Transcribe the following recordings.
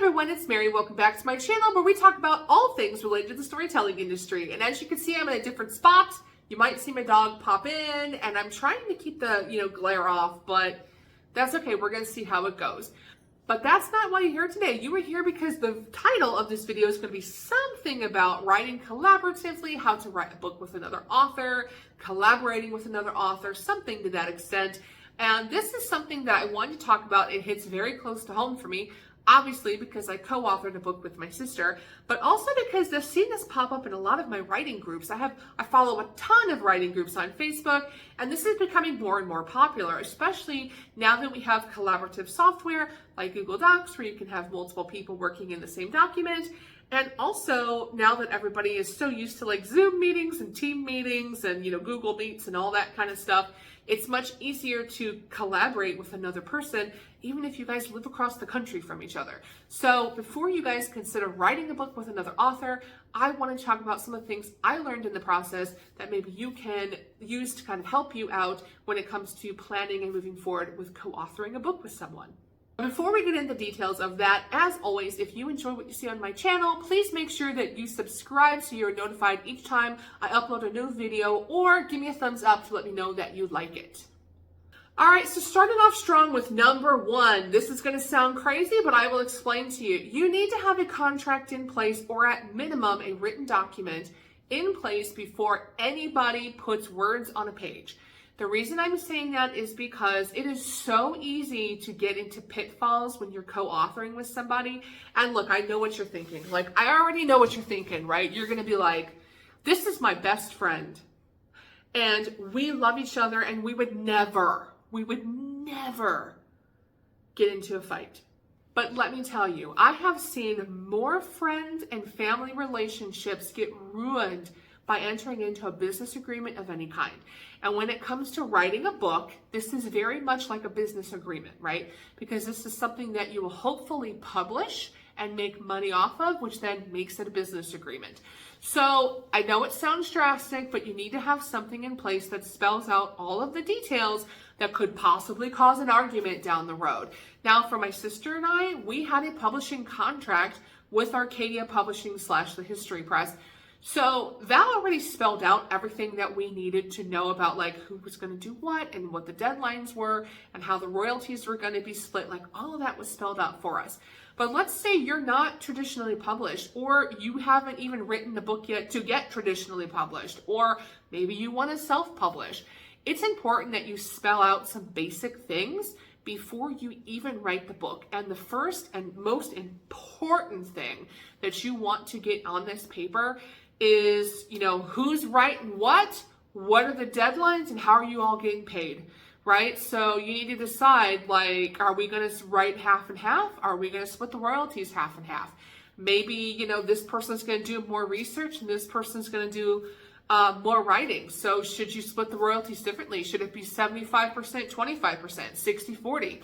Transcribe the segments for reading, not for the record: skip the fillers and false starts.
everyone, it's Mary. Welcome back to my channel where we talk about all things related to the storytelling industry. And as you can see, I'm in a different spot. You might see my dog pop in, and I'm trying to keep the, glare off, but that's okay. We're going to see how it goes. But that's not why you're here today. You are here because the title of this video is going to be something about writing collaboratively, how to write a book with another author, collaborating with another author, something to that extent. And this is something that I wanted to talk about. It hits very close to home for me, obviously because I co-authored a book with my sister, but also because I've seen this pop up in a lot of my writing groups. I follow a ton of writing groups on Facebook, and this is becoming more and more popular, especially now that we have collaborative software like Google Docs, where you can have multiple people working in the same document. And also now that everybody is so used to like Zoom meetings and team meetings and Google Meets and all that kind of stuff, it's much easier to collaborate with another person, even if you guys live across the country from each other. So before you guys consider writing a book with another author, I want to talk about some of the things I learned in the process that maybe you can use to kind of help you out when it comes to planning and moving forward with co-authoring a book with someone. Before we get into details of that, as always, if you enjoy what you see on my channel, please make sure that you subscribe so you're notified each time I upload a new video, or give me a thumbs up to let me know that you like it. All right, so starting off strong with number one. This is going to sound crazy, but I will explain to you. You need to have a contract in place, or at minimum, a written document in place before anybody puts words on a page. The reason I'm saying that is because it is so easy to get into pitfalls when you're co-authoring with somebody. And look, I know what you're thinking. Like, I already know what you're thinking, right? You're going to be like, this is my best friend, and we love each other, and we would never get into a fight. But let me tell you, I have seen more friends and family relationships get ruined by entering into a business agreement of any kind. And when it comes to writing a book, this is very much like a business agreement, right? Because this is something that you will hopefully publish and make money off of, which then makes it a business agreement. So I know it sounds drastic, but you need to have something in place that spells out all of the details that could possibly cause an argument down the road. Now, for my sister and I, we had a publishing contract with Arcadia Publishing / The History Press. So that already spelled out everything that we needed to know about, like who was going to do what and what the deadlines were and how the royalties were going to be split. Like, all of that was spelled out for us. But let's say you're not traditionally published, or you haven't even written the book yet to get traditionally published, or maybe you want to self-publish. It's important that you spell out some basic things before you even write the book. And the first and most important thing that you want to get on this paper is, who's writing what are the deadlines, and how are you all getting paid, right? So you need to decide, like, are we going to write half and half? Are we going to split the royalties half and half? Maybe, this person's going to do more research and this person's going to do more writing. So should you split the royalties differently? Should it be 75%, 25%, 60-40?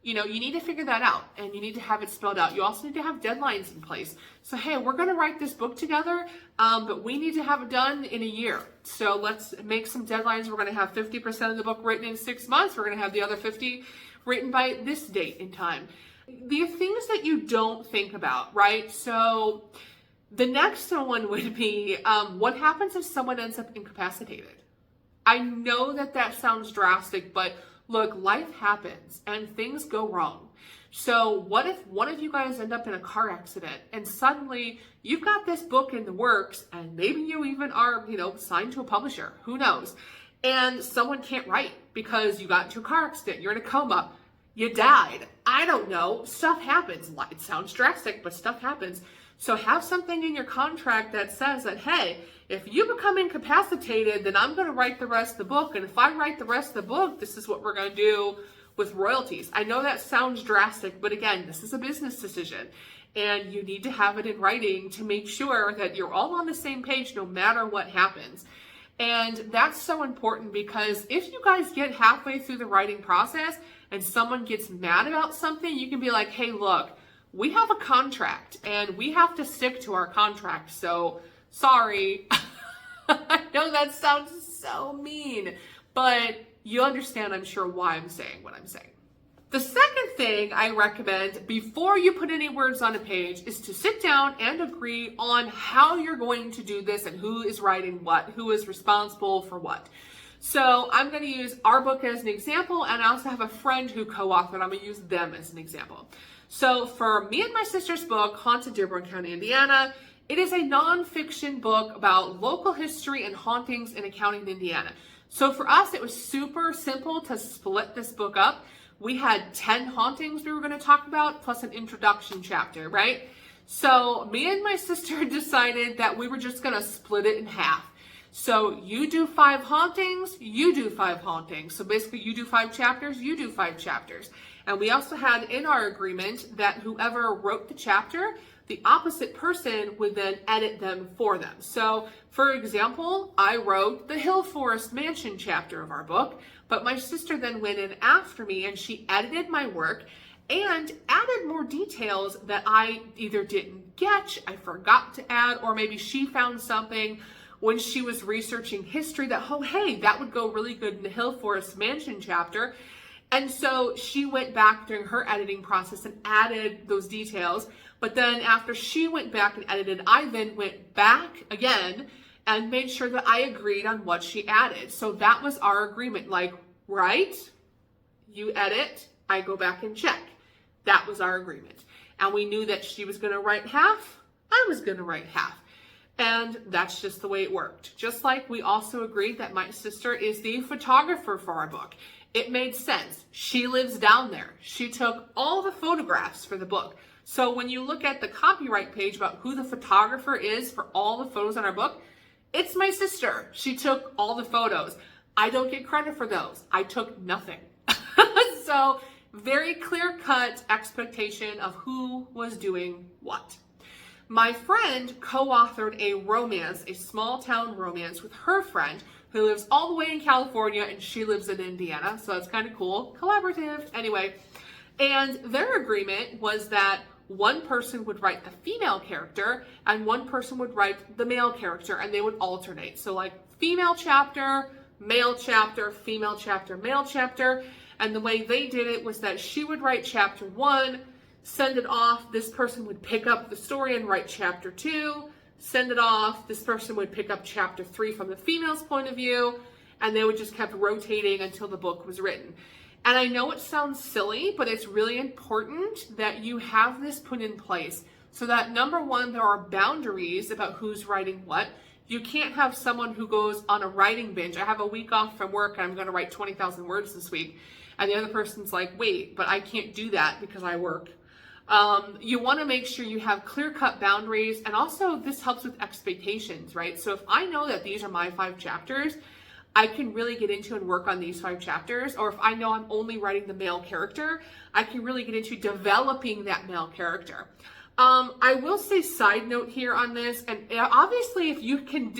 You need to figure that out, and you need to have it spelled out. You also need to have deadlines in place. So, hey, we're going to write this book together, but we need to have it done in a year. So let's make some deadlines. We're going to have 50% of the book written in 6 months. We're going to have the other 50 written by this date in time. The things that you don't think about, right? So the next one would be, what happens if someone ends up incapacitated? I know that sounds drastic, but look, life happens and things go wrong. So what if one of you guys end up in a car accident and suddenly you've got this book in the works, and maybe you even are, signed to a publisher, who knows? And someone can't write because you got into a car accident, you're in a coma, you died. I don't know, stuff happens. It sounds drastic, but stuff happens. So have something in your contract that says that, hey, if you become incapacitated, then I'm going to write the rest of the book. And if I write the rest of the book, this is what we're going to do with royalties. I know that sounds drastic, but again, this is a business decision. And you need to have it in writing to make sure that you're all on the same page no matter what happens. And that's so important, because if you guys get halfway through the writing process and someone gets mad about something, you can be like, hey, look, we have a contract and we have to stick to our contract. So sorry. I know that sounds so mean, but you understand, I'm sure, why I'm saying what I'm saying. The second thing I recommend before you put any words on a page is to sit down and agree on how you're going to do this and who is writing what, who is responsible for what. So I'm going to use our book as an example, and I also have a friend who co-authored. I'm going to use them as an example. So for me and my sister's book, Haunted Dearborn County, Indiana, it is a nonfiction book about local history and hauntings in a county in Indiana. So for us, it was super simple to split this book up. We had 10 hauntings we were going to talk about, plus an introduction chapter, right? So me and my sister decided that we were just going to split it in half. So you do 5 hauntings, you do 5 hauntings. So basically you do 5 chapters, you do 5 chapters. And we also had in our agreement that whoever wrote the chapter, the opposite person would then edit them for them. So for example, I wrote the Hill Forest Mansion chapter of our book, but my sister then went in after me and she edited my work and added more details that I either didn't get, I forgot to add, or maybe she found something when she was researching history that, oh, hey, that would go really good in the Hill Forest Mansion chapter. And so she went back during her editing process and added those details. But then after she went back and edited, I then went back again and made sure that I agreed on what she added. So that was our agreement. Like, right? You edit, I go back and check. That was our agreement. And we knew that she was going to write half, I was going to write half. And that's just the way it worked. Just like we also agreed that my sister is the photographer for our book. It made sense. She lives down there. She took all the photographs for the book. So when you look at the copyright page about who the photographer is for all the photos on our book, it's my sister. She took all the photos. I don't get credit for those. I took nothing. So very clear-cut expectation of who was doing what. My friend co-authored a romance, a small town romance with her friend who lives all the way in California and she lives in Indiana. So it's kind of cool. Collaborative. Anyway, and their agreement was that one person would write the female character and one person would write the male character, and they would alternate. So like female chapter, male chapter, female chapter, male chapter. And the way they did it was that she would write chapter 1, send it off, this person would pick up the story and write chapter 2, send it off, this person would pick up chapter 3 from the female's point of view, and they would just keep rotating until the book was written. And I know it sounds silly, but it's really important that you have this put in place so that, number one, there are boundaries about who's writing what. You can't have someone who goes on a writing binge. I have a week off from work and I'm going to write 20,000 words this week. And the other person's like, wait, but I can't do that because I work. You want to make sure you have clear-cut boundaries, and also this helps with expectations, right? So if I know that these are my 5 chapters, I can really get into and work on these 5 chapters. Or if I know I'm only writing the male character, I can really get into developing that male character. I will say side note here on this, and obviously if you can,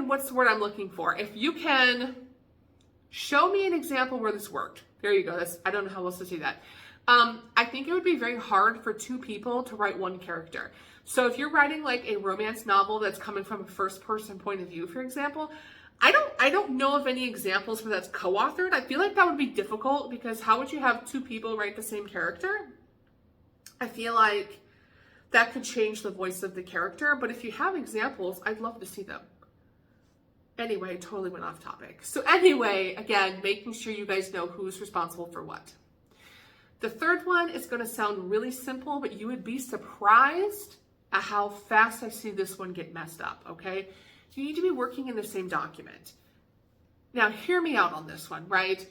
what's the word I'm looking for? If you can show me an example where this worked. There you go. I don't know how else to say that. I think it would be very hard for 2 people to write one character. So if you're writing like a romance novel that's coming from a first person point of view, for example, I don't know of any examples where that's co-authored. I feel like that would be difficult because how would you have 2 people write the same character? I feel like that could change the voice of the character, but if you have examples, I'd love to see them. Anyway, totally went off topic. So anyway, again, making sure you guys know who's responsible for what. The third one is going to sound really simple, but you would be surprised at how fast I see this one get messed up, okay? You need to be working in the same document. Now, hear me out on this one, right?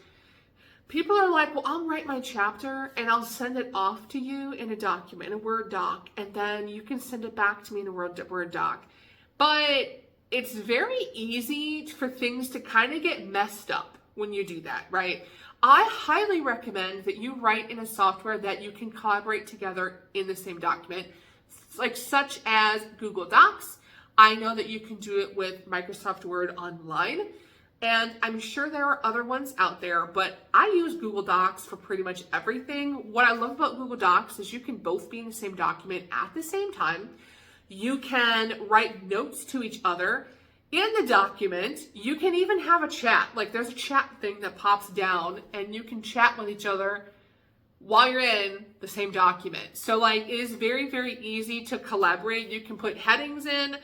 People are like, well, I'll write my chapter and I'll send it off to you in a document, in a Word doc, and then you can send it back to me in a Word doc. But it's very easy for things to kind of get messed up when you do that, right? I highly recommend that you write in a software that you can collaborate together in the same document, like such as Google Docs. I know that you can do it with Microsoft Word Online, and I'm sure there are other ones out there, but I use Google Docs for pretty much everything. What I love about Google Docs is you can both be in the same document at the same time. You can write notes to each other. In the document, you can even have a chat. Like there's a chat thing that pops down and you can chat with each other while you're in the same document. So like it is very, very easy to collaborate. You can put headings in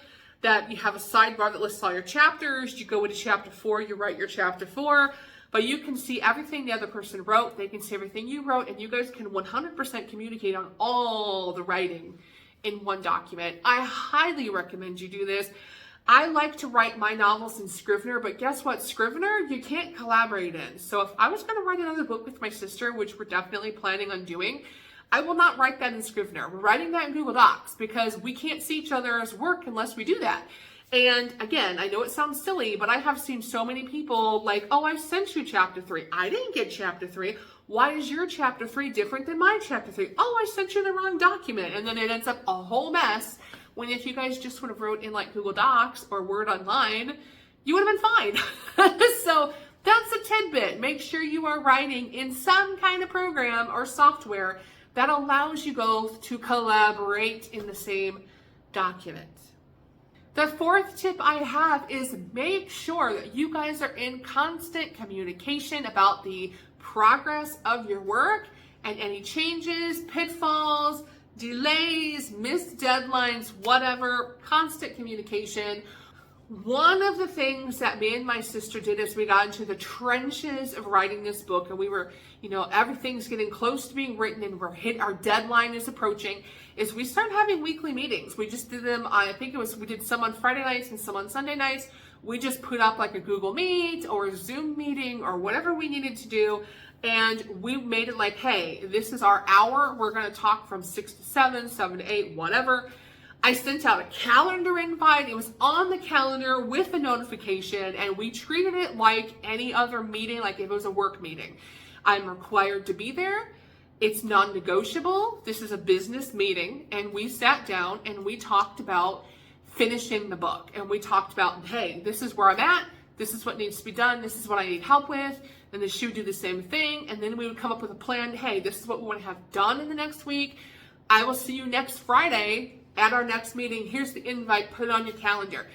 that you have a sidebar that lists all your chapters. You go into chapter 4, you write your chapter 4, but you can see everything the other person wrote. They can see everything you wrote, and you guys can 100% communicate on all the writing in one document. I highly recommend you do this. I like to write my novels in Scrivener, but guess what? Scrivener, you can't collaborate in. So if I was going to write another book with my sister, which we're definitely planning on doing, I will not write that in Scrivener. We're writing that in Google Docs because we can't see each other's work unless we do that. And again, I know it sounds silly, but I have seen so many people like, oh, I sent you chapter 3. I didn't get chapter 3. Why is your chapter 3 different than my chapter 3? Oh, I sent you the wrong document. And then it ends up a whole mess. When if you guys just would have wrote in like Google Docs or Word Online, you would have been fine. So that's a tidbit. Make sure you are writing in some kind of program or software that allows you both to collaborate in the same document. The fourth tip I have is make sure that you guys are in constant communication about the progress of your work and any changes, pitfalls, delays, missed deadlines, whatever, constant communication. One of the things that me and my sister did as we got into the trenches of writing this book, and we were, everything's getting close to being written and our deadline is approaching, is we started having weekly meetings. We just did them, we did some on Friday nights and some on Sunday nights. We just put up like a Google Meet or a Zoom meeting or whatever we needed to do. And we made it like, hey, this is our hour. We're going to talk from 6 to 7, 7 to 8, whatever. I sent out a calendar invite. It was on the calendar with a notification, and we treated it like any other meeting, like if it was a work meeting. I'm required to be there. It's non-negotiable. This is a business meeting, and we sat down and we talked about finishing the book. And we talked about, hey, this is where I'm at. This is what needs to be done. This is what I need help with. And then she would do the same thing. And then we would come up with a plan. Hey, this is what we want to have done in the next week. I will see you next Friday at our next meeting. Here's the invite. Put it on your calendar.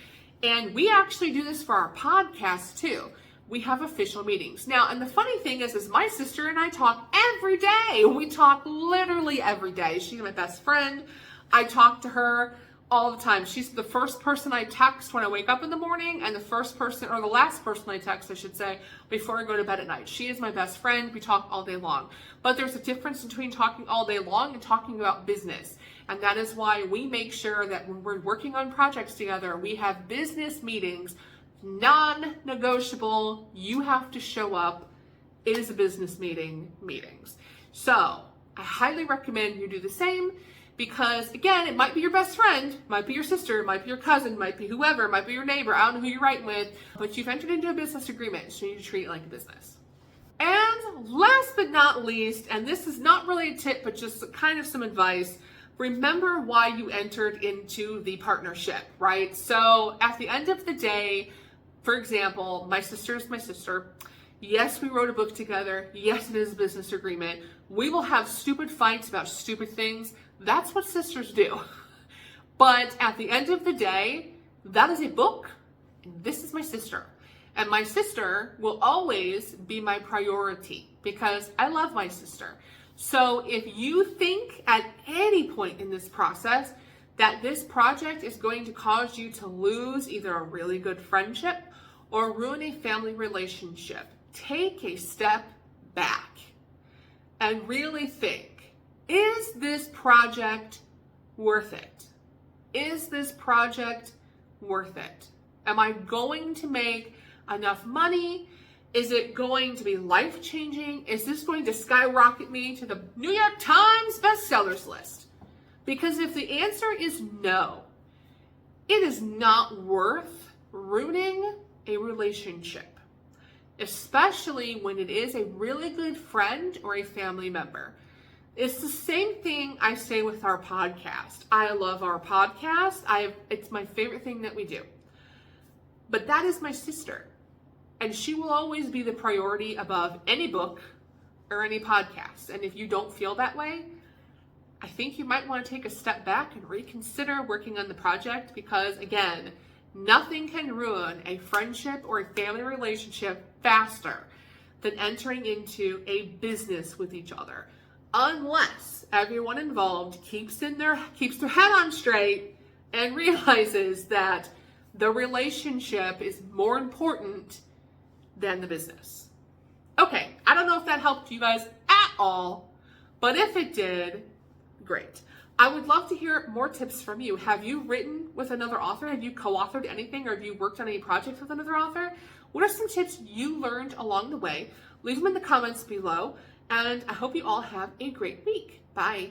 And we actually do this for our podcast too. We have official meetings. Now, and the funny thing is my sister and I talk every day. We talk literally every day. She's my best friend. I talk to her all the time. She's the first person I text when I wake up in the morning, and the first person, or the last person I text, I should say, before I go to bed at night. She is my best friend. We talk all day long. But there's a difference between talking all day long and talking about business. And that is why we make sure that when we're working on projects together, we have business meetings, non-negotiable. You have to show up. It is a business meetings. So I highly recommend you do the same. Because again, it might be your best friend, might be your sister, might be your cousin, might be whoever, might be your neighbor, I don't know who you're writing with, but you've entered into a business agreement, so you need to treat it like a business. And last but not least, and this is not really a tip, but just kind of some advice, remember why you entered into the partnership, right? So at the end of the day, for example, my sister is my sister. Yes, we wrote a book together. Yes, it is a business agreement. We will have stupid fights about stupid things. That's what sisters do. But at the end of the day, that is a book. And this is my sister. And my sister will always be my priority because I love my sister. So if you think at any point in this process that this project is going to cause you to lose either a really good friendship or ruin a family relationship, take a step back and really think. Is this project worth it? Is this project worth it? Am I going to make enough money? Is it going to be life-changing? Is this going to skyrocket me to the New York Times bestsellers list? Because if the answer is no, it is not worth ruining a relationship, especially when it is a really good friend or a family member. It's the same thing I say with our podcast. I love our podcast. It's my favorite thing that we do. But that is my sister. And she will always be the priority above any book or any podcast. And if you don't feel that way, I think you might want to take a step back and reconsider working on the project because, again, Nothing can ruin a friendship or a family relationship faster than entering into a business with each other, unless everyone involved keeps their head on straight and realizes that the relationship is more important than the business. Okay, I don't know if that helped you guys at all, but if it did, great. I would love to hear more tips from you. Have you written with another author? Have you co-authored anything, or have you worked on any projects with another author? What are some tips you learned along the way? Leave them in the comments below, and I hope you all have a great week. Bye.